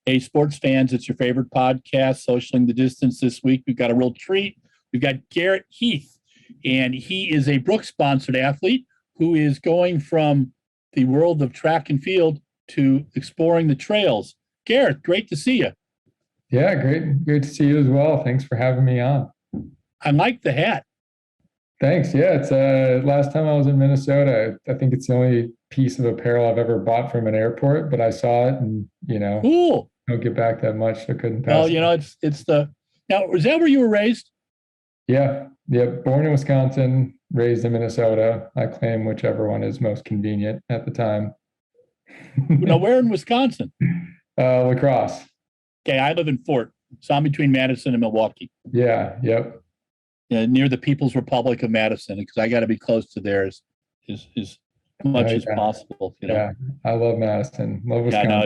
Hey, sports fans, it's your favorite podcast, Socialing the Distance. This week, we've got a real treat. We've got Garrett Heath, and he is a Brooks-sponsored athlete who is going from the world of track and field to exploring the trails. Garrett, great to see you. Yeah, great to see you as well. Thanks for having me on. I like the hat. Thanks. Yeah, it's last time I was in Minnesota. I think it's the only piece of apparel I've ever bought from an airport, but I saw it and, Cool. don't get back that much, so couldn't pass. Well, now, is that where you were raised? Yeah. Born in Wisconsin, raised in Minnesota. I claim whichever one is most convenient at the time. Now, where in Wisconsin? La Crosse. Okay, I live in Fort, so I'm between Madison and Milwaukee. Yeah, yep. Yeah, near the People's Republic of Madison, because I got to be close to there as much as possible. Yeah, I love Madison. Love Wisconsin. Yeah, no,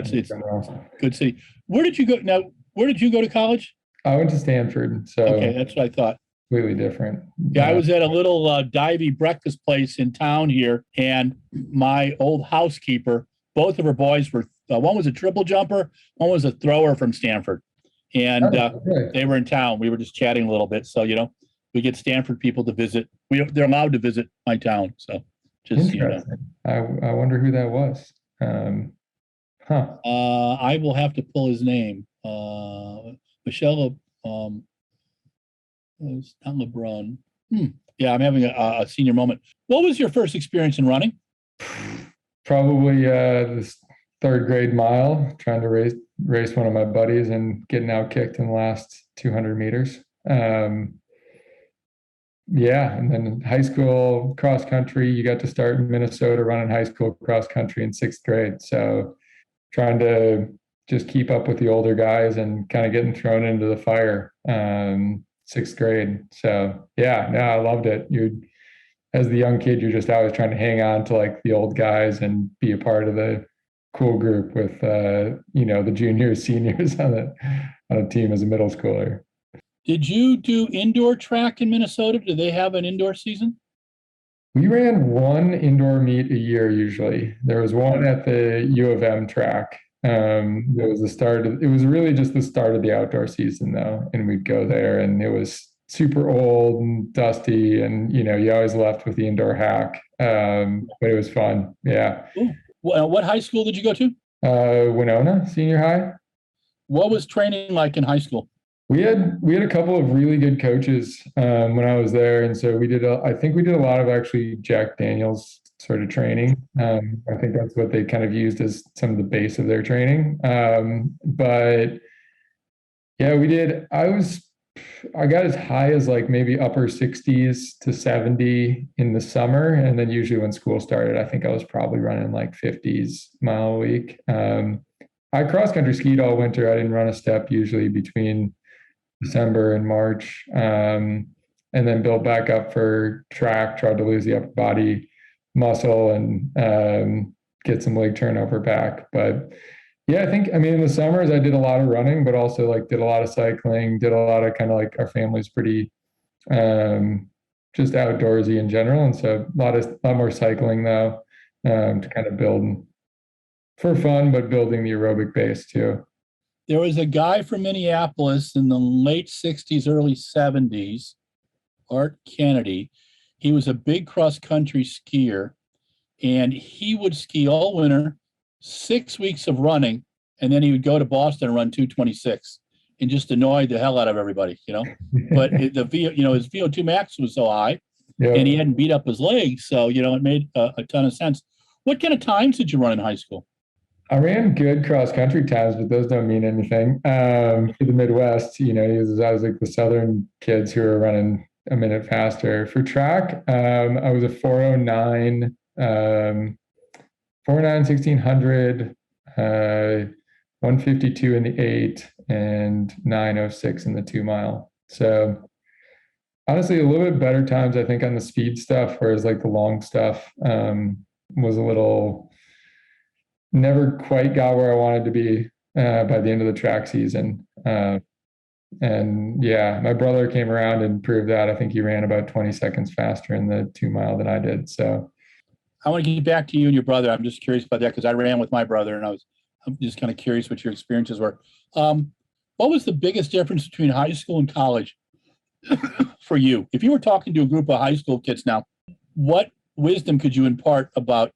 it's good city. Where did you go? Now, where did you go to college? I went to Stanford. So okay, that's what I thought. Completely different. Yeah, I was at a little divey breakfast place in town here, and my old housekeeper, both of her boys were, one was a triple jumper, one was a thrower from Stanford. And they were in town. We were just chatting a little bit. So, we get Stanford people to visit. They're allowed to visit my town. So just, I wonder who that was. I will have to pull his name. Michelle, it's not LeBron. Yeah, I'm having a senior moment. What was your first experience in running? Probably this third grade mile, trying to race one of my buddies and getting out kicked in the last 200 meters. Yeah, and then in high school cross country, you got to start in Minnesota running high school cross country in sixth grade. So trying to just keep up with the older guys and kind of getting thrown into the fire sixth grade. So yeah, no, I loved it. As the young kid, you're just always trying to hang on to like the old guys and be a part of the cool group with the juniors, seniors on a team as a middle schooler. Did you do indoor track in Minnesota? Do they have an indoor season? We ran one indoor meet a year usually. There was one at the U of M track. It was really just the start of the outdoor season though. And we'd go there and it was super old and dusty and, you always left with the indoor hack. But it was fun. Yeah. Ooh. What high school did you go to? Winona Senior High. What was training like in high school? We had a couple of really good coaches when I was there, and so I think we did a lot of actually Jack Daniels sort of training. I think that's what they kind of used as some of the base of their training. But yeah, we did. I got as high as like maybe upper 60s to 70 in the summer, and then usually when school started, I think I was probably running like 50s mile a week. I cross country skied all winter. I didn't run a step usually between December and March, and then built back up for track, tried to lose the upper body muscle and get some leg turnover back. But yeah, in the summers I did a lot of running, but also like did a lot of cycling, did a lot of kind of like our family's pretty just outdoorsy in general. And so a lot more cycling though, to kind of build for fun, but building the aerobic base too. There was a guy from Minneapolis in the late 60s, early 70s, Art Kennedy. He was a big cross-country skier, and he would ski all winter, 6 weeks of running, and then he would go to Boston and run 2:26 and just annoy the hell out of everybody, But his VO2 max was so high, and he hadn't beat up his legs, so, it made a ton of sense. What kind of times did you run in high school? I ran good cross country times, but those don't mean anything. For the Midwest, I was like the Southern kids who were running a minute faster. For track, I was a 409, 1600, 152 in the 8, and 906 in the 2 mile. So honestly, a little bit better times, I think, on the speed stuff, whereas like the long stuff was a little... never quite got where I wanted to be by the end of the track season. And yeah, my brother came around and proved that. I think he ran about 20 seconds faster in the 2 mile than I did. So I want to get back to you and your brother. I'm just curious about that because I ran with my brother and I was I'm just kind of curious what your experiences were. What was the biggest difference between high school and college for you? If you were talking to a group of high school kids now, what wisdom could you impart about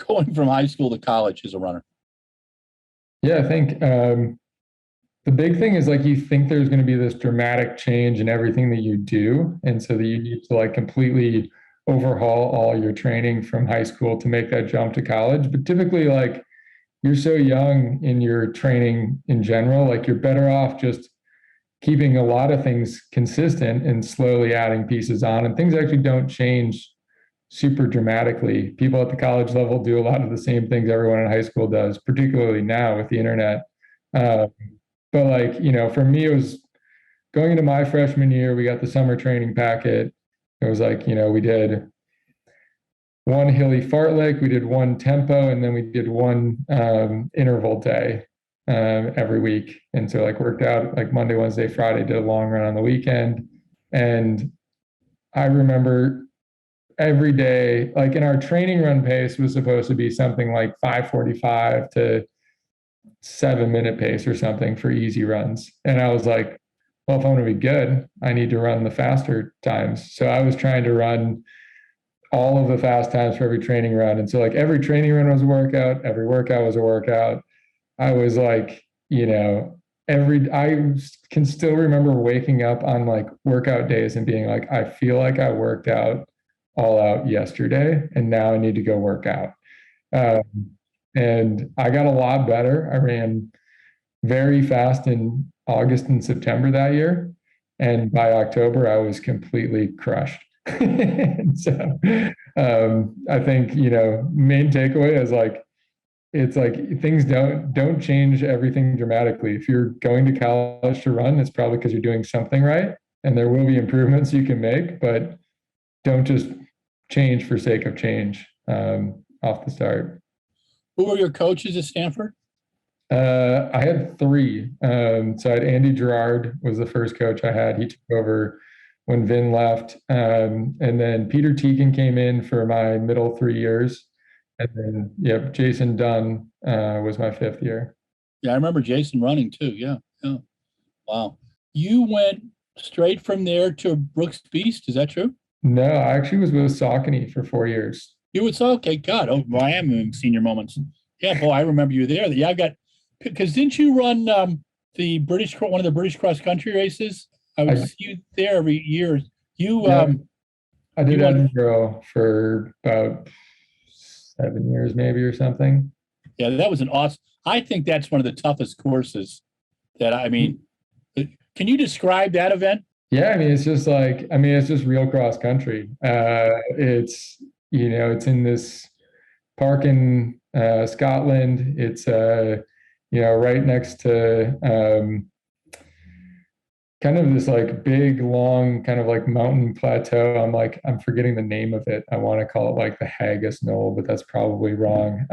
going from high school to college as a runner? Yeah, I think the big thing is like you think there's going to be this dramatic change in everything that you do. And so that you need to like completely overhaul all your training from high school to make that jump to college. But typically, like you're so young in your training in general, like you're better off just keeping a lot of things consistent and slowly adding pieces on. And things actually don't change super dramatically. People at the college level do a lot of the same things everyone in high school does, particularly now with the internet. But like, you know, for me, it was going into my freshman year, we got the summer training packet. It was like, you know, we did one hilly fartlek, we did one tempo, and then we did one interval day every week. And so like worked out like Monday, Wednesday, Friday, did a long run on the weekend. And I remember every day, like in our training run pace was supposed to be something like 5:45 to 7-minute pace or something for easy runs. And I was like, well, if I'm going to be good, I need to run the faster times. So I was trying to run all of the fast times for every training run. And so like every training run was a workout, every workout was a workout. I was like, you know, I can still remember waking up on like workout days and being like, I feel like I worked out all out yesterday and now I need to go work out. And I got a lot better. I ran very fast in August and September that year. And by October, I was completely crushed. So I think, you know, main takeaway is like, it's like things don't change everything dramatically. If you're going to college to run, it's probably because you're doing something right. And there will be improvements you can make, but don't just change for sake of change off the start. Who were your coaches at Stanford? I had three. So I had Andy Gerard was the first coach I had. He took over when Vin left. And then Peter Teakin came in for my middle 3 years. And then, yep, Jason Dunn was my 5th year. Yeah, I remember Jason running too. Yeah. Wow. You went straight from there to Brooks Beast. Is that true? No, I actually was with Saucony for 4 years. You would say, okay, God, oh, I am in senior moments. Yeah, boy, I remember you there. Yeah, I got, because didn't you run one of the British cross country races? I would see you there every year. I did Edinburgh for about 7 years, maybe, or something. Yeah, that was an awesome. I think that's one of the toughest courses that can you describe that event? Yeah, I mean, it's just real cross country. It's, you know, it's in this park in Scotland. It's, you know, right next to kind of this like big, long, kind of like mountain plateau. I'm forgetting the name of it. I want to call it like the Haggis Knoll, but that's probably wrong.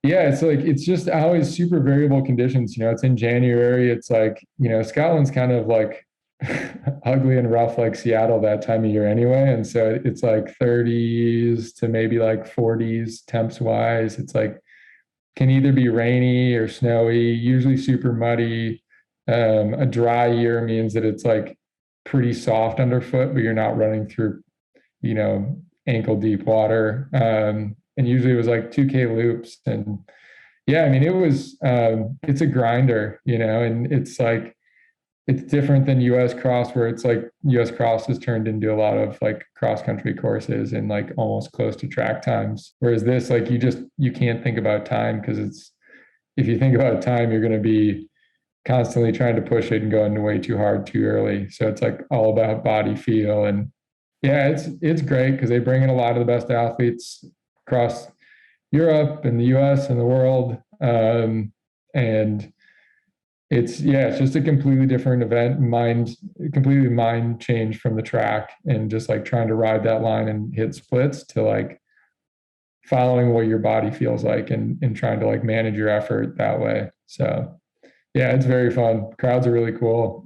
Yeah, it's just always super variable conditions. You know, it's in January. It's like, you know, Scotland's kind of like ugly and rough like Seattle that time of year anyway. And so it's like 30s to maybe like 40s temps wise. It's like, can either be rainy or snowy, usually super muddy. A dry year means that it's like pretty soft underfoot, but you're not running through, you know, ankle deep water. And usually it was like 2K loops. And yeah, I mean, it's a grinder, you know, and it's like, it's different than US cross, where it's like US cross has turned into a lot of like cross country courses and like almost close to track times. Whereas this, like you can't think about time, because if you think about time, you're going to be constantly trying to push it and going way too hard too early. So it's like all about body feel. And yeah, it's great because they bring in a lot of the best athletes across Europe and the US and the world. And it's just a completely different event, completely mind change from the track, and just like trying to ride that line and hit splits to like following what your body feels like and trying to like manage your effort that way. So yeah, it's very fun. Crowds are really cool.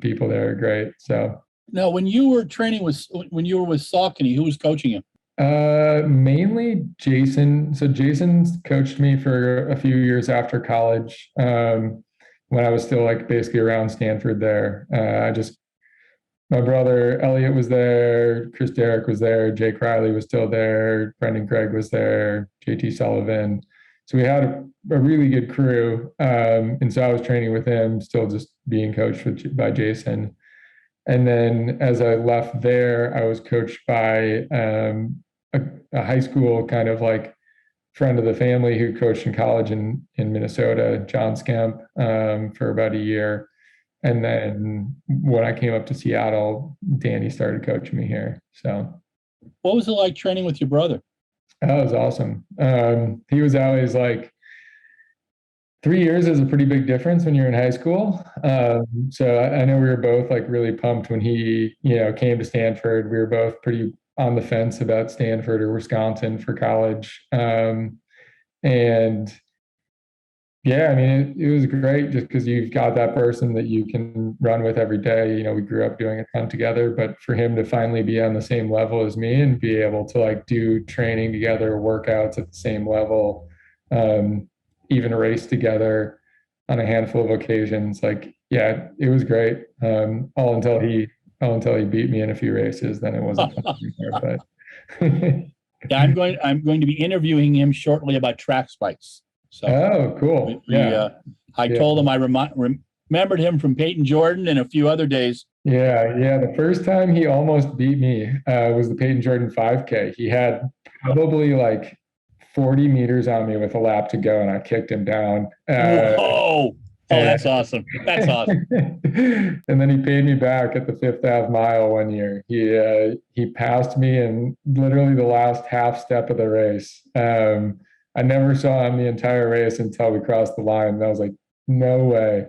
People there are great. So now, when you were with Saucony, who was coaching you? Mainly Jason. So Jason's coached me for a few years after college, when I was still like basically around Stanford there. My brother Elliot was there, Chris Derrick was there, Jake Riley was still there, Brendan Craig was there, JT Sullivan. So we had a really good crew. And so I was training with him, still just being coached by Jason. And then as I left there, I was coached by a high school kind of like friend of the family who coached in college in Minnesota, John Skemp, for about a year. And then when I came up to Seattle, Danny started coaching me here. So What was it like training with your brother? that was awesome. He was always like, 3 years is a pretty big difference when you're in high school. So I know we were both like really pumped when he, came to Stanford. We were both pretty on the fence about Stanford or Wisconsin for college. And yeah, I mean, it was great just because you've got that person that you can run with every day. We grew up doing a ton together, but for him to finally be on the same level as me and be able to like do training together, workouts at the same level, even race together on a handful of occasions. Like, yeah, it was great. All until he beat me in a few races, then it wasn't fun anymore, but Yeah, I'm going to be interviewing him shortly about track spikes. So oh, cool. I Yeah. told him I remembered him from Peyton Jordan and a few other days. Yeah. The first time he almost beat me was the Peyton Jordan 5K. He had probably like 40 meters on me with a lap to go, and I kicked him down. Whoa! Oh, that's awesome. That's awesome. And then he paid me back at the Fifth Ave mile one year. He passed me in literally the last half step of the race. I never saw him the entire race until we crossed the line, and I was like, no way.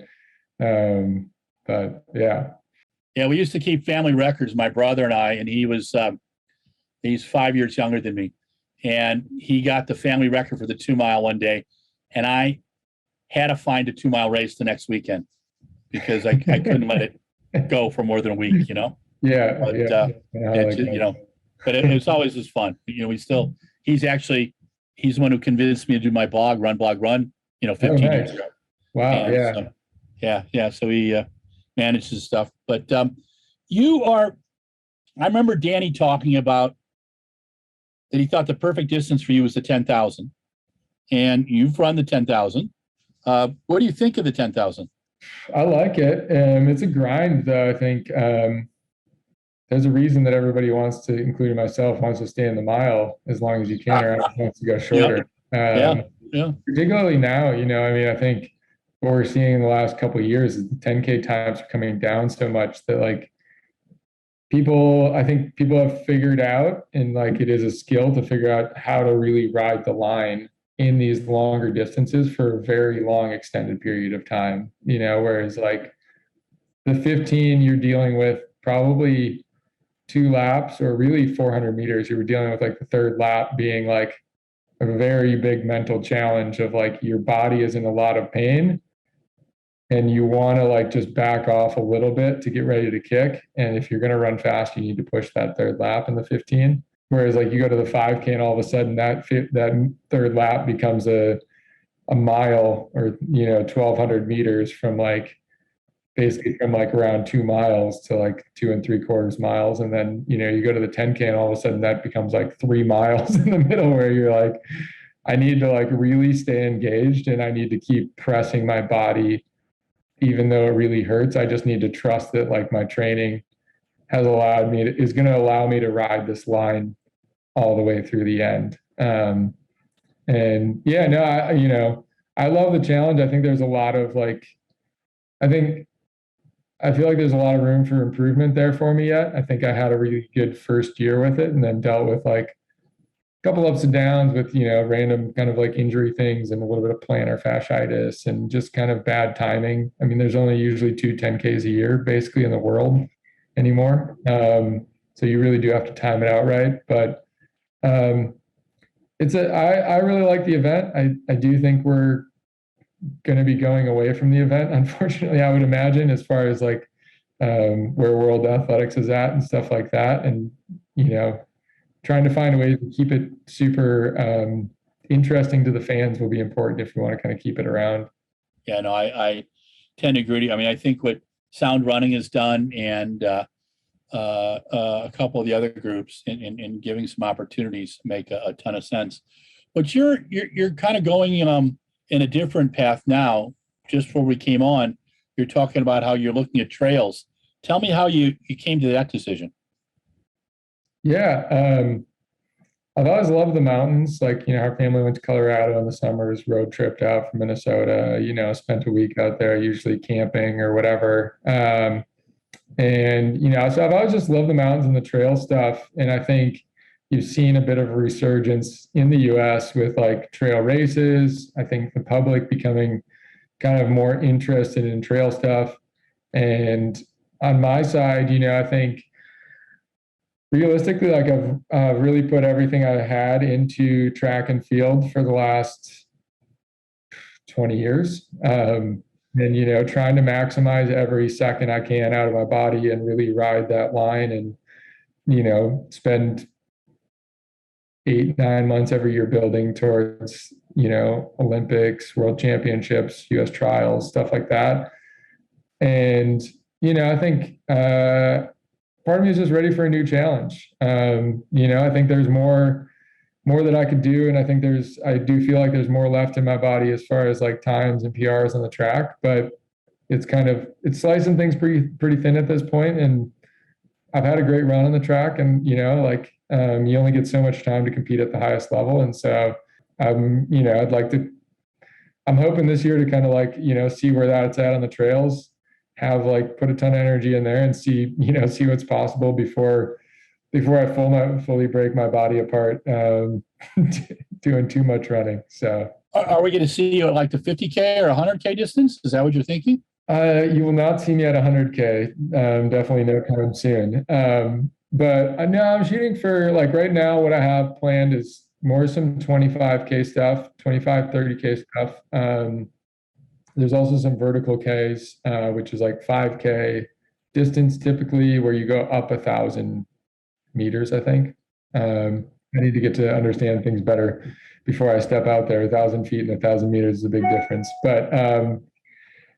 But yeah. Yeah, we used to keep family records, my brother and I, and he's 5 years younger than me. And he got the family record for the 2 mile one day. And I had to find a 2 mile race the next weekend because I couldn't let it go for more than a week, Yeah. But, Yeah. but it was always as fun. He's the one who convinced me to do my blog, RunBlogRun, 15 years ago. Wow. And Yeah. So, so he manages stuff. But I remember Danny talking about that he thought the perfect distance for you was the 10,000. And you've run the 10,000. What do you think of the 10,000? I like it. It's a grind, though. I think there's a reason that everybody wants to, including myself, wants to stay in the mile as long as you can, or wants to go shorter. Yeah. Particularly now, I think what we're seeing in the last couple of years is the 10K times are coming down so much that like I think people have figured out, and like it is a skill to figure out how to really ride the line in these longer distances for a very long extended period of time, whereas like the 15, you're dealing with probably 2 laps or really 400 meters. You were dealing with like the third lap being like a very big mental challenge of like your body is in a lot of pain and you want to like just back off a little bit to get ready to kick. And if you're going to run fast, you need to push that third lap in the 15. Whereas like you go to the 5K and all of a sudden that third lap becomes a mile or 1,200 meters from like basically from like around 2 miles to like 2 3/4 miles. And then you go to the 10K and all of a sudden that becomes like 3 miles in the middle where you're like, I need to like really stay engaged and I need to keep pressing my body even though it really hurts. I just need to trust that like my training is going to allow me to ride this line all the way through the end. And yeah, no, I love the challenge. I think there's a lot of like, I feel like there's a lot of room for improvement there for me yet. I think I had a really good first year with it and then dealt with like a couple ups and downs with, random kind of like injury things and a little bit of plantar fasciitis and just kind of bad timing. I mean, there's only usually 2 10Ks a year basically in the world anymore. So you really do have to time it out right. But I really like the event. I do think we're going to be going away from the event, unfortunately, I would imagine, as far as like where World Athletics is at and stuff like that. And trying to find a way to keep it super interesting to the fans will be important if you want to kind of keep it around. Yeah, no, I tend to agree. I mean, I think what Sound Running has done, and a couple of the other groups in giving some opportunities make a ton of sense. But you're kind of going in a different path now. Just before we came on, you're talking about how you're looking at trails. Tell me how you came to that decision. Yeah, I've always loved the mountains. Like, our family went to Colorado in the summers, road tripped out from Minnesota, spent a week out there, usually camping or whatever. And, so I've always just loved the mountains and the trail stuff. And I think you've seen a bit of a resurgence in the US with like trail races. I think the public becoming kind of more interested in trail stuff. And on my side, I think realistically, like I've really put everything I had into track and field for the last 20 years. And, trying to maximize every second I can out of my body and really ride that line and, spend 8-9 months every year building towards, Olympics, world championships, US trials, stuff like that. And, I think, part of me is just ready for a new challenge. I think there's more that I could do. And I think I do feel like there's more left in my body as far as like times and PRs on the track, but it's slicing things pretty thin at this point. And I've had a great run on the track and, you only get so much time to compete at the highest level. And so, I'm hoping this year to kind of like, see where that's at on the trails, have like put a ton of energy in there and see what's possible before I fully break my body apart doing too much running. So are we going to see you at like the 50K or 100K distance? Is that what you're thinking? You will not see me at 100K. Definitely no time soon. But I know I'm shooting for like right now, what I have planned is more some 25K stuff, 25, 30K stuff. There's also some vertical Ks, which is like 5K distance typically where you go up 1,000 meters, I think. I need to get to understand things better before I step out there. 1,000 feet and 1,000 meters is a big difference. But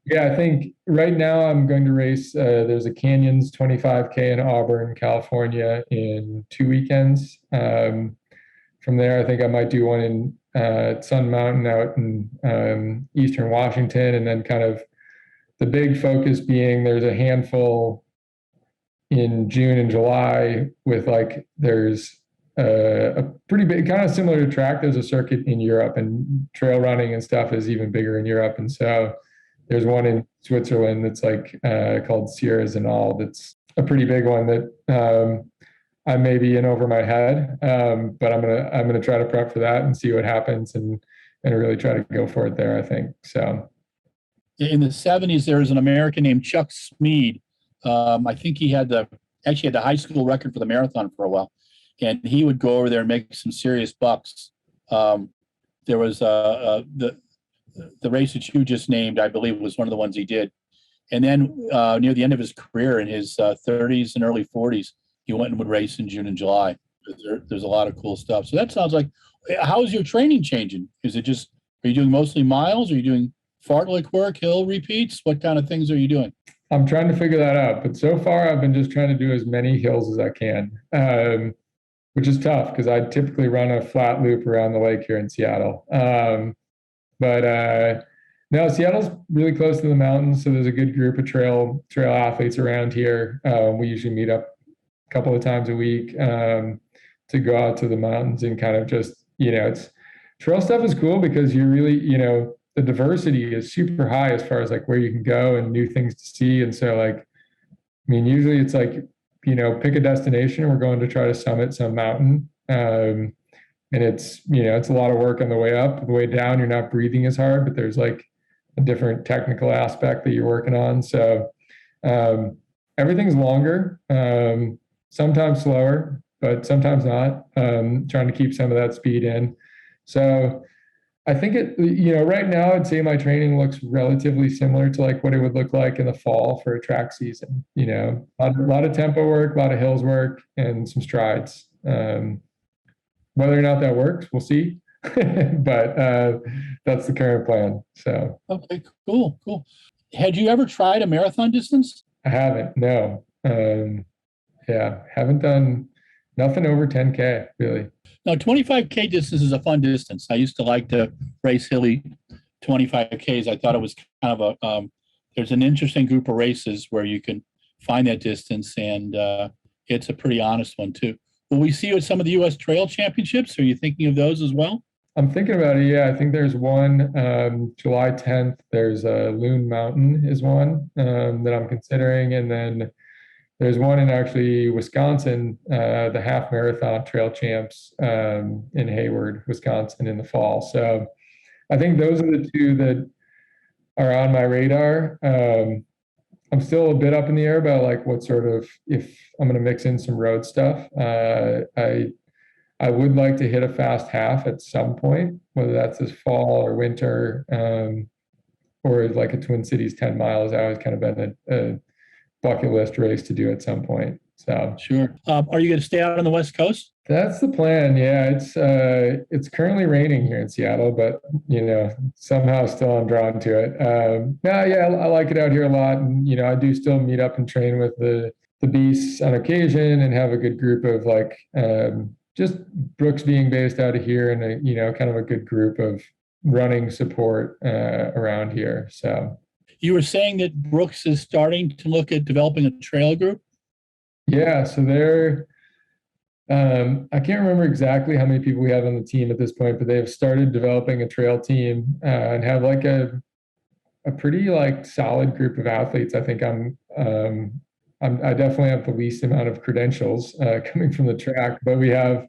yeah, I think right now I'm going to race. There's a Canyons 25K in Auburn, California in 2 weekends. From there, I think I might do one in Sun Mountain out in Eastern Washington. And then kind of the big focus being there's a handful in June and July with like, there's a pretty big, kind of similar to track. There's a circuit in Europe and trail running and stuff is even bigger in Europe. And so there's one in Switzerland that's like called Sierra Zinal. That's a pretty big one that I may be in over my head, but I'm gonna try to prep for that and see what happens and really try to go for it there. I think so. In the 70s, there was an American named Chuck Smead. I think he had the high school record for the marathon for a while, and he would go over there and make some serious bucks. There was the race that you just named, I believe, was one of the ones he did. And then near the end of his career, in his 30s and early 40s, he went and would race in June and July. There's a lot of cool stuff. So that sounds like, how is your training changing? Are you doing mostly miles? Are you doing fartlek work, hill repeats? What kind of things are you doing? I'm trying to figure that out. But so far, I've been just trying to do as many hills as I can, which is tough because I typically run a flat loop around the lake here in Seattle. But no, Seattle's really close to the mountains, so there's a good group of trail athletes around here. We usually meet up a couple of times a week to go out to the mountains and kind of just, it's trail stuff is cool because you really, the diversity is super high as far as like where you can go and new things to see. And so like, I mean, usually it's like, pick a destination. We're going to try to summit some mountain. And it's, it's a lot of work on the way up. The way down, you're not breathing as hard, but there's like a different technical aspect that you're working on. So everything's longer, sometimes slower, but sometimes not, trying to keep some of that speed in. So I think right now I'd say my training looks relatively similar to like what it would look like in the fall for a track season, a lot of tempo work, a lot of hills work and some strides. Whether or not that works, we'll see. But that's the current plan. So Okay, cool, cool. Had you ever tried a marathon distance? I haven't, no. Yeah, haven't done nothing over 10K really. No, 25K distance is a fun distance. I used to like to race hilly 25Ks. I thought it was kind of there's an interesting group of races where you can find that distance, and it's a pretty honest one too. Will we see you at some of the U.S. Trail Championships? Are you thinking of those as well? I'm thinking about it. Yeah, I think there's one July 10th. There's Loon Mountain is one that I'm considering, and then there's one in actually Wisconsin, the half marathon trail champs in Hayward, Wisconsin in the fall. So I think those are the two that are on my radar. I'm still a bit up in the air about like what sort of, if I'm going to mix in some road stuff. I would like to hit a fast half at some point, whether that's this fall or winter, or like a Twin Cities 10 miles. I always kind of been a bucket list race to do at some point. So sure. Are you going to stay out on the West Coast? That's the plan. Yeah, it's currently raining here in Seattle, but somehow still I'm drawn to it. I like it out here a lot, and I do still meet up and train with the beasts on occasion, and have a good group of like just Brooks being based out of here, and kind of a good group of running support around here. So you were saying that Brooks is starting to look at developing a trail group. Yeah, so they're. I can't remember exactly how many people we have on the team at this point, but they've started developing a trail team and have like a pretty like solid group of athletes. I think I definitely have the least amount of credentials coming from the track, but we have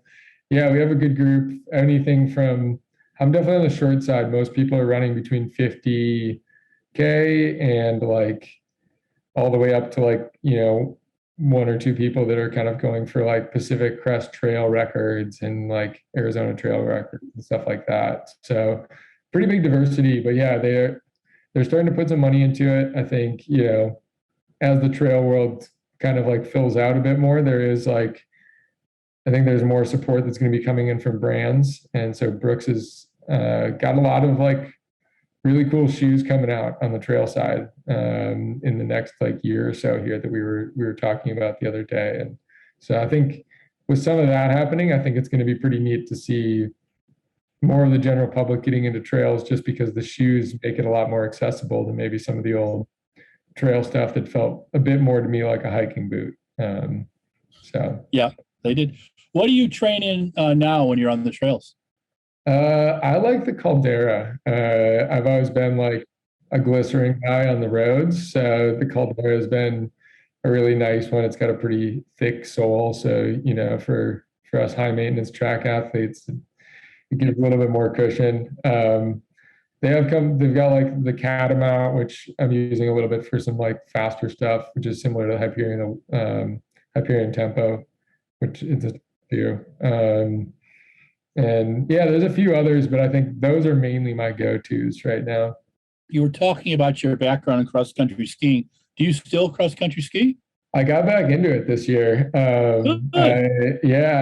a good group. Anything from, I'm definitely on the short side. Most people are running between 50K and like all the way up to like, one or two people that are kind of going for like Pacific Crest Trail records and like Arizona Trail records and stuff like that. So pretty big diversity, but yeah, they're starting to put some money into it. I think, as the trail world kind of like fills out a bit more, I think there's more support that's going to be coming in from brands. And so Brooks has got a lot of like really cool shoes coming out on the trail side in the next like year or so here that we were talking about the other day. And so I think with some of that happening, I think it's going to be pretty neat to see more of the general public getting into trails, just because the shoes make it a lot more accessible than maybe some of the old trail stuff that felt a bit more to me like a hiking boot. Yeah, they did. What do you train in now when you're on the trails? I like the Caldera. I've always been like a glycerin guy on the roads. So the Caldera has been a really nice one. It's got a pretty thick sole. So, for us high maintenance track athletes, it gives a little bit more cushion. They've got like the Catamount, which I'm using a little bit for some like faster stuff, which is similar to Hyperion Tempo, which is a few. And yeah, there's a few others, but I think those are mainly my go-tos right now. You were talking about your background in cross-country skiing. Do you still cross-country ski? I got back into it this year. I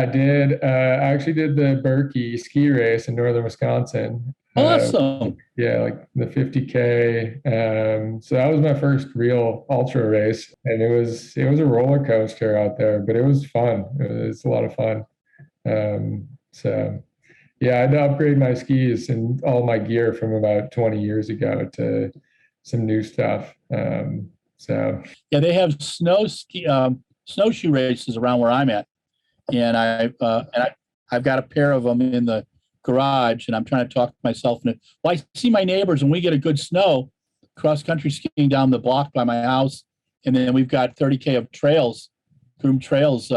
did. I actually did the Berkey ski race in northern Wisconsin. Awesome. Like the 50K. So that was my first real ultra race, and it was a roller coaster out there, but it was fun. It was a lot of fun. So yeah, I had to upgrade my skis and all my gear from about 20 years ago to some new stuff. So yeah, they have snowshoe races around where I'm at, and I've got a pair of them in the garage, and I'm trying to talk myself into. Well, I see my neighbors, and we get a good snow cross country skiing down the block by my house, and then we've got 30K of trails, groomed trails,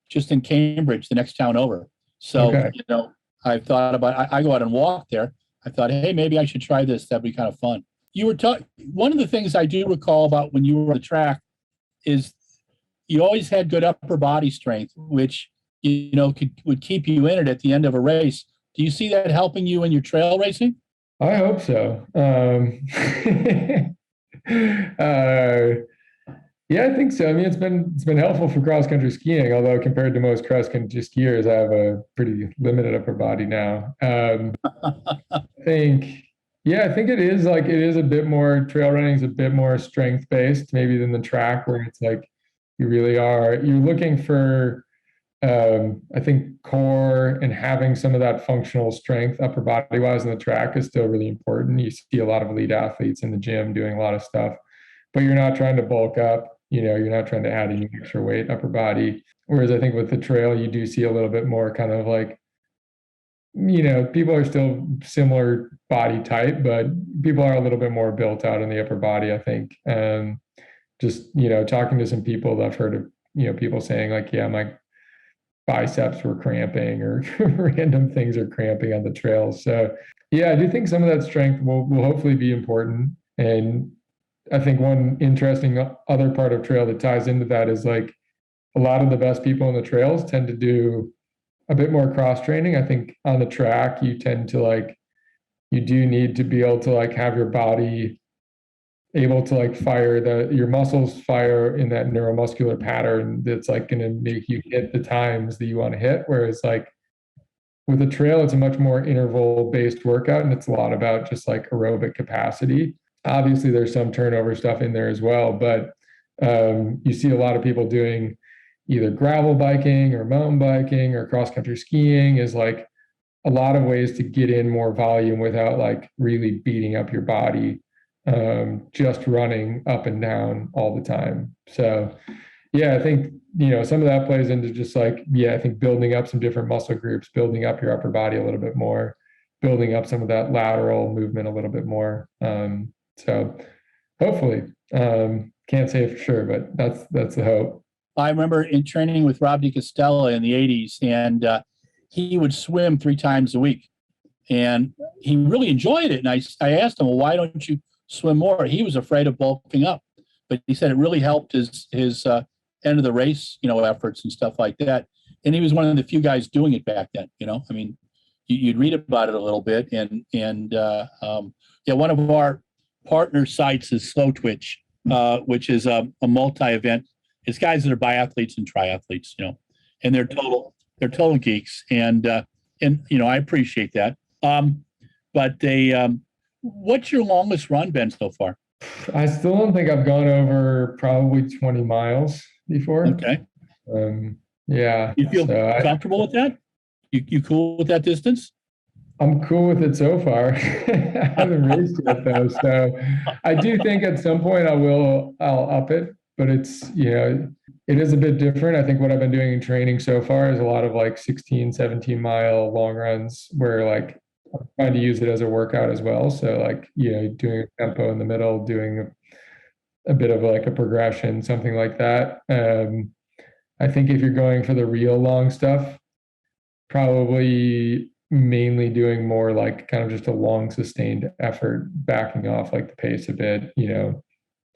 just in Cambridge, the next town over. So, okay. I thought about, I go out and walk there. I thought, hey, maybe I should try this. That'd be kind of fun. You were one of the things I do recall about when you were on the track is you always had good upper body strength, which, would keep you in it at the end of a race. Do you see that helping you in your trail racing? I hope so. Yeah, I think so. I mean, it's been helpful for cross country skiing, although compared to most cross country skiers, I have a pretty limited upper body now. I think, yeah, I think it is like it is a bit more trail running is a bit more strength based maybe than the track where it's like you're looking for I think core and having some of that functional strength upper body wise in the track is still really important. You see a lot of elite athletes in the gym doing a lot of stuff, but you're not trying to bulk up. You're not trying to add any extra weight upper body. Whereas I think with the trail, you do see a little bit more kind of like, people are still similar body type, but people are a little bit more built out in the upper body, I think. Just, talking to some people that I've heard of, people saying like, yeah, my biceps were cramping or random things are cramping on the trails. So yeah, I do think some of that strength will hopefully be important. And I think one interesting other part of trail that ties into that is like a lot of the best people on the trails tend to do a bit more cross training. I think on the track, you tend to like, you do need to be able to like have your body able to like your muscles fire in that neuromuscular pattern that's like going to make you hit the times that you want to hit. Whereas like with a trail, it's a much more interval based workout and it's a lot about just like aerobic capacity. Obviously, there's some turnover stuff in there as well, but you see a lot of people doing either gravel biking or mountain biking or cross country skiing is like a lot of ways to get in more volume without like really beating up your body, just running up and down all the time. So yeah, I think, some of that plays into just like, yeah, I think building up some different muscle groups, building up your upper body a little bit more, building up some of that lateral movement a little bit more. So hopefully, can't say for sure, but that's the hope. I remember in training with Rob DiCostella in the 80s, and he would swim 3 times a week. And he really enjoyed it. And I asked him, well, why don't you swim more? He was afraid of bulking up, but he said it really helped his end of the race, efforts and stuff like that. And he was one of the few guys doing it back then. I mean, you'd read about it a little bit, and yeah, one of our partner sites is Slow Twitch, which is a multi-event. It's guys that are biathletes and triathletes, and they're total geeks, and I appreciate that. But what's your longest run been so far? I still don't think I've gone over probably 20 miles before. Okay. Yeah. You feel comfortable with that? You cool with that distance? I'm cool with it so far. I haven't raced yet though. So I do think at some point I'll up it, but it's, it is a bit different. I think what I've been doing in training so far is a lot of like 16, 17 mile long runs where like I'm trying to use it as a workout as well. So like, doing a tempo in the middle, doing a bit of like a progression, something like that. I think if you're going for the real long stuff, probably mainly doing more like kind of just a long sustained effort, backing off like the pace a bit,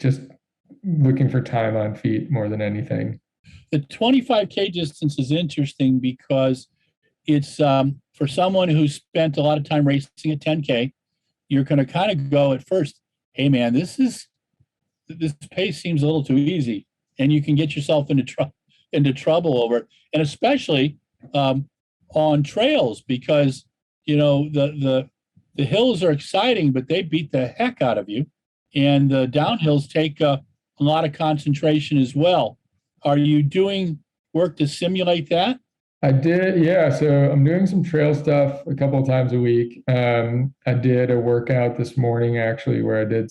just looking for time on feet more than anything. The 25K distance is interesting because it's for someone who spent a lot of time racing at 10K, you're going to kind of go at first, hey man, this pace seems a little too easy, and you can get yourself into trouble over it, and especially on trails because the hills are exciting, but they beat the heck out of you, and the downhills take a lot of concentration as well. Are you doing work to simulate that? I did, yeah. So I'm doing some trail stuff a couple of times a week. I did a workout this morning actually where I did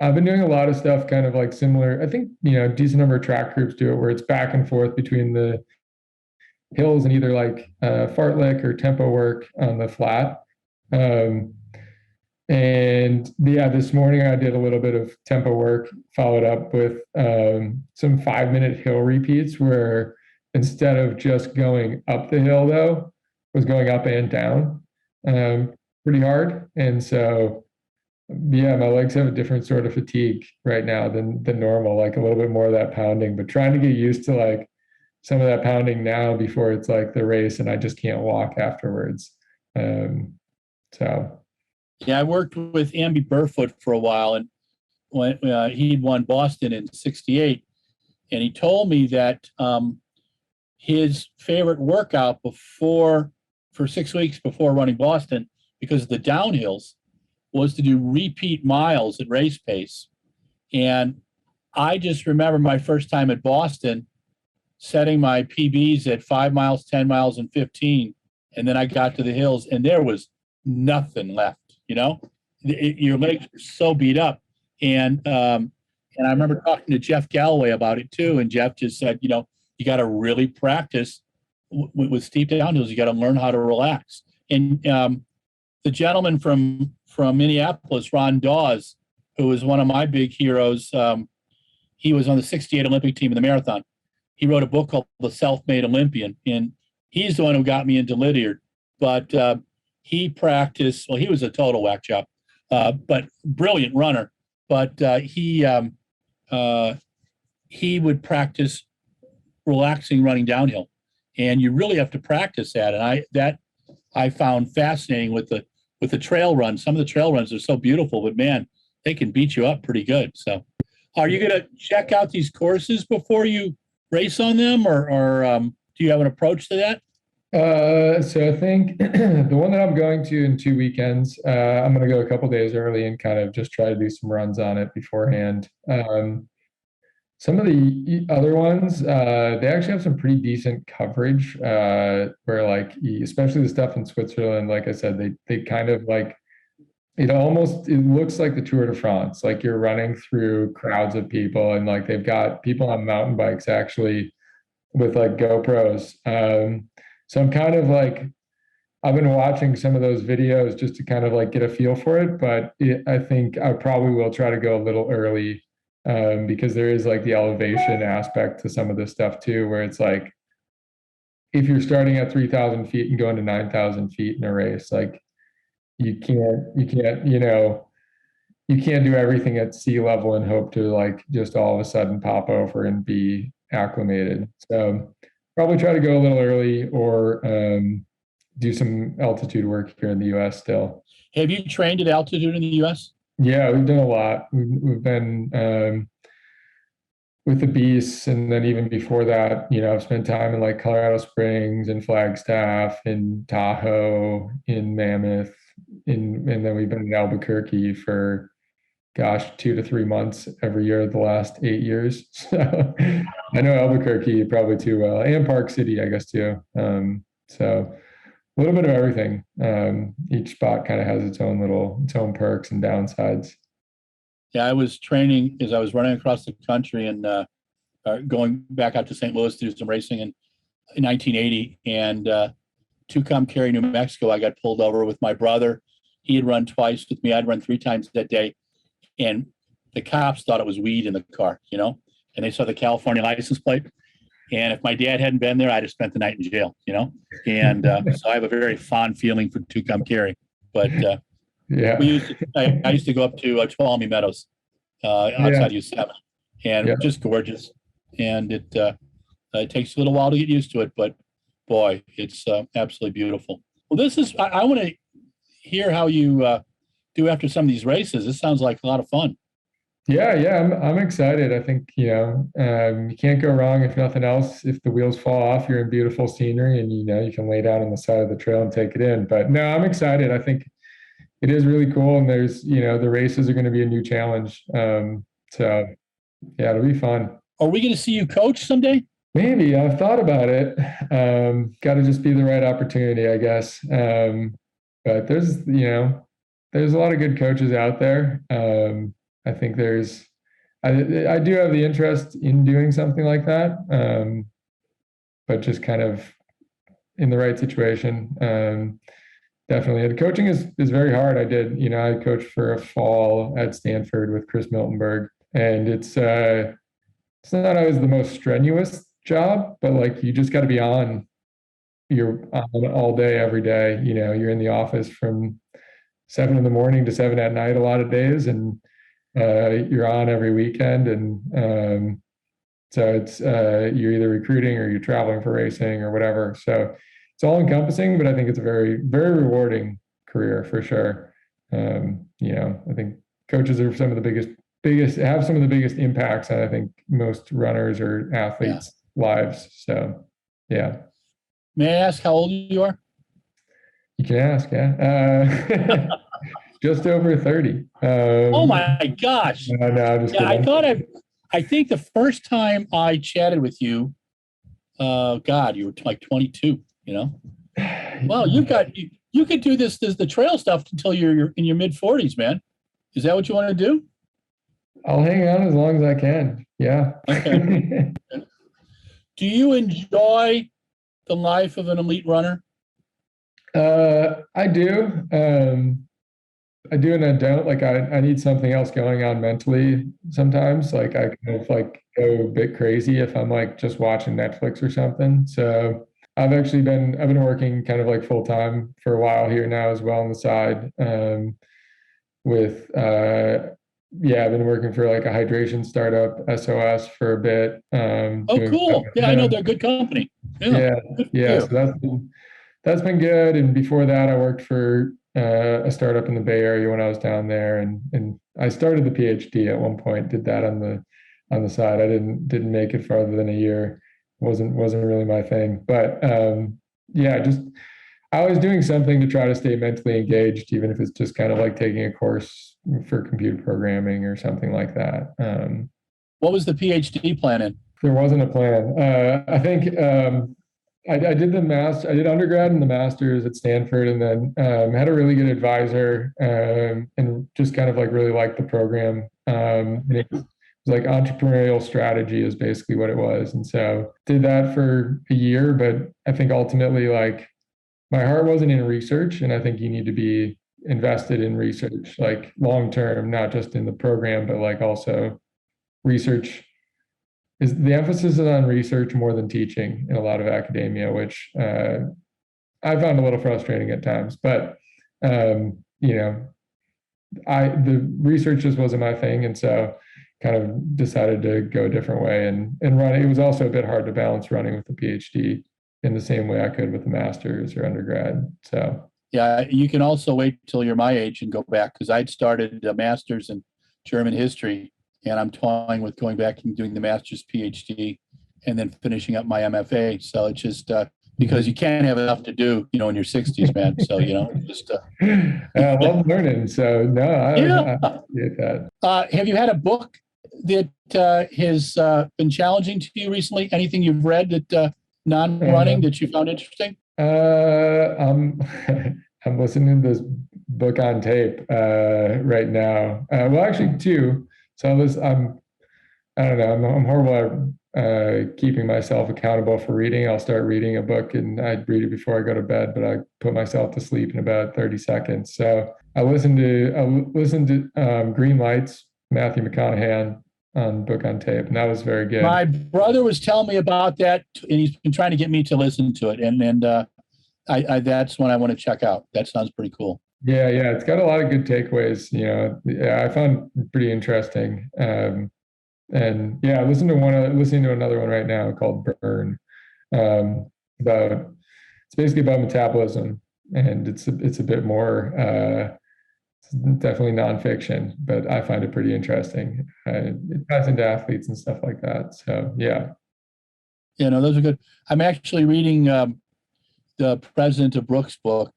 I've been doing a lot of stuff kind of like similar. I think, a decent number of track groups do it where it's back and forth between the hills and either like fartlek or tempo work on the flat. And yeah, this morning I did a little bit of tempo work, followed up with some 5-minute hill repeats where instead of just going up the hill though, was going up and down pretty hard. And so, yeah, my legs have a different sort of fatigue right now than normal, like a little bit more of that pounding, but trying to get used to like some of that pounding now before it's like the race and I just can't walk afterwards. So. Yeah, I worked with Amby Barefoot for a while, and when he'd won Boston in '68, and he told me that his favorite workout for 6 weeks before running Boston, because of the downhills, was to do repeat miles at race pace. And I just remember my first time at Boston setting my PBs at 5 miles, 10 miles, and 15. And then I got to the hills and there was nothing left, your legs were so beat up. And I remember talking to Jeff Galloway about it too. And Jeff just said, you got to really practice with steep downhills. You got to learn how to relax. And the gentleman from Minneapolis, Ron Dawes, who was one of my big heroes, he was on the '68 Olympic team in the marathon. He wrote a book called The Self-Made Olympian, and he's the one who got me into Lydiard. But he practiced, well, he was a total whack job, but brilliant runner. But he would practice relaxing running downhill, and you really have to practice that. And I found fascinating with the trail runs. Some of the trail runs are so beautiful, but man, they can beat you up pretty good. So, are you going to check out these courses before you race on them, or do you have an approach to that? So I think the one that I'm going to in 2 weekends, I'm going to go a couple days early and kind of just try to do some runs on it beforehand. Some of the other ones, they actually have some pretty decent coverage, where like, especially the stuff in Switzerland, like I said, they kind of like, it looks like the Tour de France, like you're running through crowds of people, and like they've got people on mountain bikes actually with like GoPros. So I'm kind of like, I've been watching some of those videos just to kind of like get a feel for it, but I think I probably will try to go a little early, because there is like the elevation aspect to some of this stuff too, where it's like, if you're starting at 3,000 feet and going to 9,000 feet in a race, like you can't do everything at sea level and hope to like just all of a sudden pop over and be acclimated. So probably try to go a little early, or do some altitude work here in the US still. Have you trained at altitude in the US? Yeah, we've done a lot. We've been with the Beasts, and then even before that, I've spent time in like Colorado Springs and Flagstaff, in Tahoe, in Mammoth, and then we've been in Albuquerque for, gosh, 2 to 3 months every year the last 8 years. So I know Albuquerque probably too well, and Park City, I guess, too. So a little bit of everything. Each spot kind of has its own perks and downsides. Yeah, I was training as I was running across the country and going back out to St. Louis to do some racing in 1980. And Tucumcari, New Mexico, I got pulled over with my brother. He had run twice with me. I'd run 3 times that day. And the cops thought it was weed in the car, and they saw the California license plate. And if my dad hadn't been there, I'd have spent the night in jail, And so I have a very fond feeling for Tucumcari. But yeah, I used to go up to Tuolumne Meadows outside Yosemite, and just gorgeous. And it takes a little while to get used to it, but boy, it's absolutely beautiful. Well, I want to hear how you do after some of these races. This sounds like a lot of fun. Yeah, I'm excited. I think, you can't go wrong, if nothing else. If the wheels fall off, you're in beautiful scenery, and you can lay down on the side of the trail and take it in. But no, I'm excited. I think it is really cool, and there's, the races are going to be a new challenge. So yeah, it'll be fun. Are we going to see you coach someday? Maybe. I've thought about it. Got to just be the right opportunity, I guess. But there's a lot of good coaches out there. I think I do have the interest in doing something like that, but just kind of in the right situation. Definitely. And coaching is very hard. I coached for a fall at Stanford with Chris Miltenberg, and it's not always the most strenuous job, but like you just got to be on. You're on all day, every day. You're in the office from 7 a.m. to 7 p.m. a lot of days, and you're on every weekend, and so it's you're either recruiting or you're traveling for racing or whatever. So it's all encompassing, but I think it's a very, very rewarding career for sure. I think coaches are some of the have some of the biggest impacts on, I think, most runners or athletes' lives. So, yeah. May I ask how old you are? You can ask, yeah. Just over 30. Oh my gosh. No, I'm just kidding. I think the first time I chatted with you, God, you were like 22, you know? Well, you could do the trail stuff until you're in your mid 40s, man. Is that what you want to do? I'll hang on as long as I can. Yeah. Okay. Do you enjoy the life of an elite runner? I do. I do and I don't. Like I need something else going on mentally sometimes. Like I kind of like go a bit crazy if I'm like just watching Netflix or something. So I've been working kind of like full time for a while here now as well on the side. With I've been working for like a hydration startup, SOS, for a bit. Oh, cool. Yeah, I know they're a good company. Yeah. So that's been good. And before that, I worked for a startup in the Bay Area when I was down there, and I started the PhD at one point. Did that on the side. I didn't make it farther than a year. Wasn't really my thing. But just I was doing something to try to stay mentally engaged, even if it's just kind of like taking a course for computer programming or something like that. What was the PhD plan in? There wasn't a plan. I think I did I did undergrad and the master's at Stanford, and then had a really good advisor, and just kind of like really liked the program. And it was like entrepreneurial strategy is basically what it was. And so did that for a year, but I think ultimately like my heart wasn't in research, and I think you need to be invested in research, like long term, not just in the program, but like also research is the emphasis is on research more than teaching in a lot of academia, which I found a little frustrating at times. But the research just wasn't my thing, and so kind of decided to go a different way. And running, it was also a bit hard to balance running with the PhD in the same way I could with the master's or undergrad. So yeah, you can also wait till you're my age and go back, because I'd started a master's in German history, and I'm toying with going back and doing the master's PhD and then finishing up my MFA. So it's just because you can't have enough to do, in your 60s, man. So, just. I love learning. So, no, I appreciate that. Have you had a book that has been challenging to you recently? Anything you've read that non-running that you found interesting? I'm listening to this book on tape right now. Well, actually, two. So I don't know. I'm horrible at keeping myself accountable for reading. I'll start reading a book and I'd read it before I go to bed, but I put myself to sleep in about 30 seconds. So I listened to Green Lights, Matthew McConaughey, on book on tape, and that was very good. My brother was telling me about that, and he's been trying to get me to listen to it, and I that's one I want to check out. That sounds pretty cool. Yeah, it's got a lot of good takeaways. I found pretty interesting. And listening to another one right now called Burn. It's basically about metabolism, and it's a bit more. It's definitely nonfiction, but I find it pretty interesting. It ties into athletes and stuff like that. So yeah. Yeah, no, those are good. I'm actually reading the president of Brooks' book,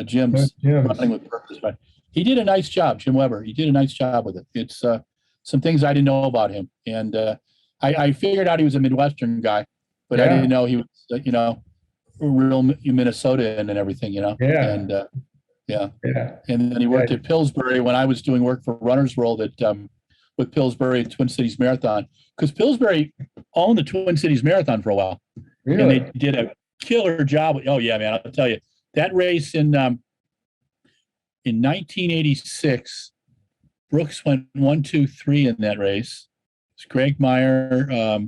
Jim's Running with Purpose. Right? He did a nice job, Jim Weber. He did a nice job with it. It's some things I didn't know about him, and I figured out he was a Midwestern guy, but I didn't know he was, real Minnesotan and everything, Yeah. And and then he worked at Pillsbury when I was doing work for Runner's World with Pillsbury at Twin Cities Marathon, because Pillsbury owned the Twin Cities Marathon for a while. Really? And they did a killer job. Oh yeah, man, I'll tell you, that race in 1986, Brooks went 1, 2, 3 in that race. It's Greg Meyer,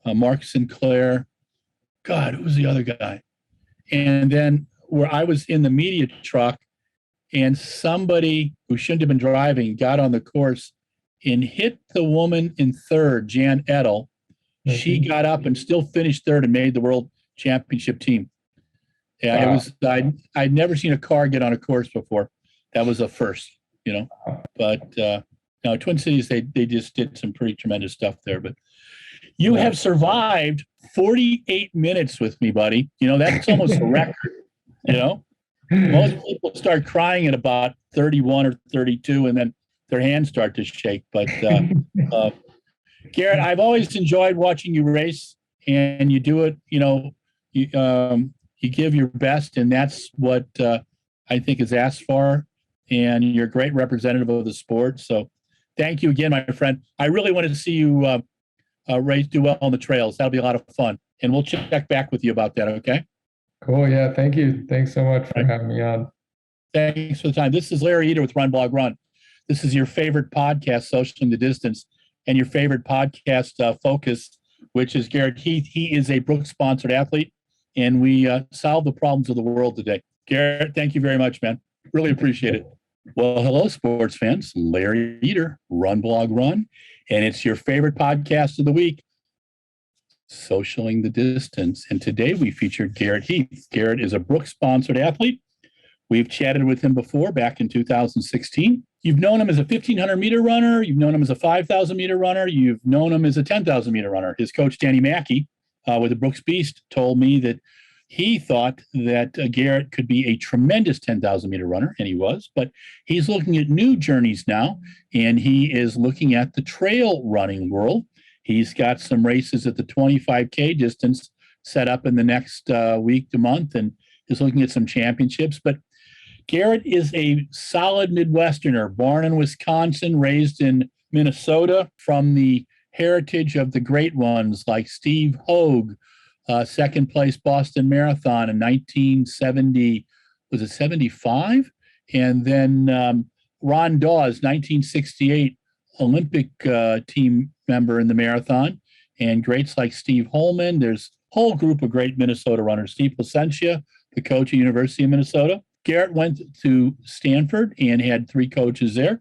Mark Sinclair. God, who was the other guy? And then where I was in the media truck, and somebody who shouldn't have been driving got on the course and hit the woman in third, Jan Edel. Mm-hmm. She got up and still finished third and made the world championship team. Yeah, wow. It was. I'd never seen a car get on a course before. That was a first, But Now, Twin Cities, they just did some pretty tremendous stuff there. But you have survived 48 minutes with me, buddy. That's almost a record. Most people start crying at about 31 or 32, and then their hands start to shake. But Garrett, I've always enjoyed watching you race, and you do it. You give your best, and that's what I think is asked for. And you're a great representative of the sport. So thank you again, my friend. I really wanted to see you race, do well on the trails. That'll be a lot of fun. And we'll check back with you about that, okay? Cool. Yeah. Thank you. Thanks so much for having me on. Thanks for the time. This is Larry Eder with RunBlogRun. This is your favorite podcast, Socialing the Distance, and your favorite podcast focus, which is Garrett Heath. He is a Brooks-sponsored athlete, and we solve the problems of the world today. Garrett, thank you very much, man. Really appreciate it. Well, hello, sports fans. Larry Eder, RunBlogRun, and it's your favorite podcast of the week, Socialing the Distance. And today we featured Garrett Heath. Garrett is a Brooks-sponsored athlete. We've chatted with him before back in 2016. You've known him as a 1,500-meter runner. You've known him as a 5,000-meter runner. You've known him as a 10,000-meter runner. His coach, Danny Mackey, with the Brooks Beast, told me that he thought that Garrett could be a tremendous 10,000-meter runner, and he was. But he's looking at new journeys now, and he is looking at the trail running world. He's got some races at the 25K distance set up in the next week to month, and is looking at some championships. But Garrett is a solid Midwesterner, born in Wisconsin, raised in Minnesota, from the heritage of the great ones like Steve Hogue, second place Boston Marathon in 1970, was it 75? And then Ron Dawes, 1968, Olympic team member in the marathon, and greats like Steve Holman. There's a whole group of great Minnesota runners. Steve Placentia, the coach at University of Minnesota. Garrett went to Stanford and had three coaches there,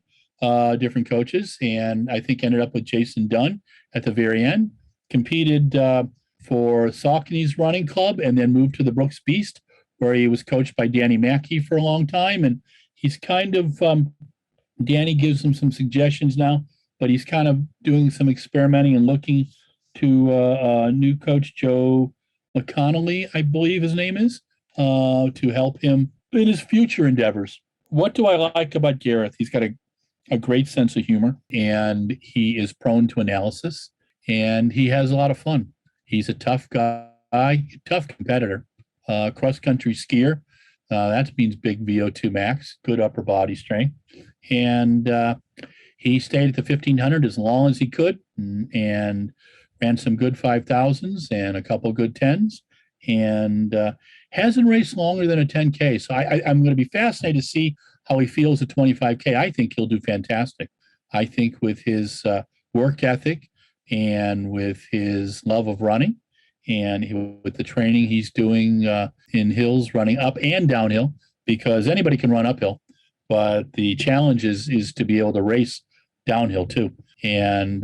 different coaches, and I think ended up with Jason Dunn at the very end. Competed for Saucony's running club and then moved to the Brooks Beast, where he was coached by Danny Mackey for a long time. And he's kind of, Danny gives him some suggestions now, but he's kind of doing some experimenting and looking to new coach, Joe McConnelly, I believe his name is, to help him in his future endeavors. What do I like about Garrett? He's got a great sense of humor, and he is prone to analysis, and he has a lot of fun. He's a tough guy, tough competitor, cross-country skier. That means big VO2 max, good upper body strength. And he stayed at the 1,500 as long as he could and ran some good 5,000s and a couple good 10s, and hasn't raced longer than a 10K. So I'm going to be fascinated to see how he feels at 25K. I think he'll do fantastic. I think with his work ethic and with his love of running and with the training he's doing in hills, running up and downhill, because anybody can run uphill, but the challenge is to be able to race downhill too. And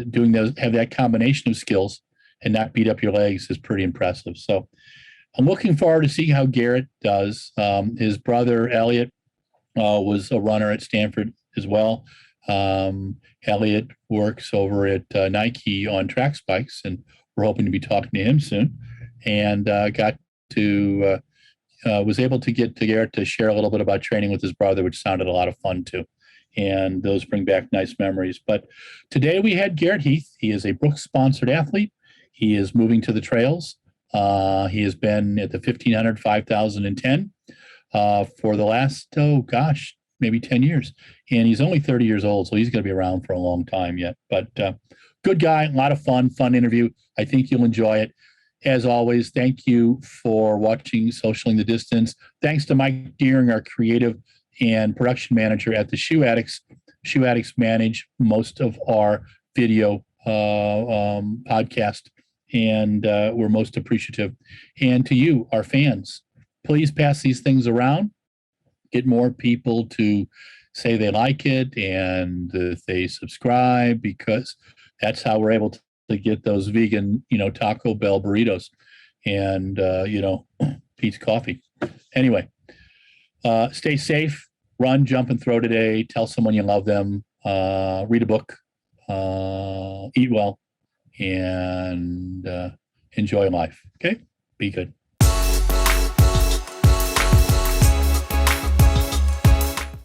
have that combination of skills and not beat up your legs is pretty impressive. So I'm looking forward to see how Garrett does. His brother, Elliot, was a runner at Stanford as well. Elliot works over at Nike on track spikes, and we're hoping to be talking to him soon. And was able to get to Garrett to share a little bit about training with his brother, which sounded a lot of fun too. And those bring back nice memories. But today we had Garrett Heath. He is a Brooks-sponsored athlete. He is moving to the trails. He has been at the 1,500, 5,000, and 10 for the last, maybe 10 years. And he's only 30 years old, so he's going to be around for a long time yet. But good guy, a lot of fun interview. I think you'll enjoy it. As always, thank you for watching Socialing the Distance. Thanks to Mike Deering, our creative and production manager at the Shoe Addicts. Shoe Addicts manage most of our video podcast, and we're most appreciative. And to you, our fans, please pass these things around. Get more people to say they like it and they subscribe, because that's how we're able to get those vegan, Taco Bell burritos and, Pete's coffee. Anyway, stay safe, run, jump, and throw today. Tell someone you love them. read a book, eat well, and enjoy life. Okay? Be good.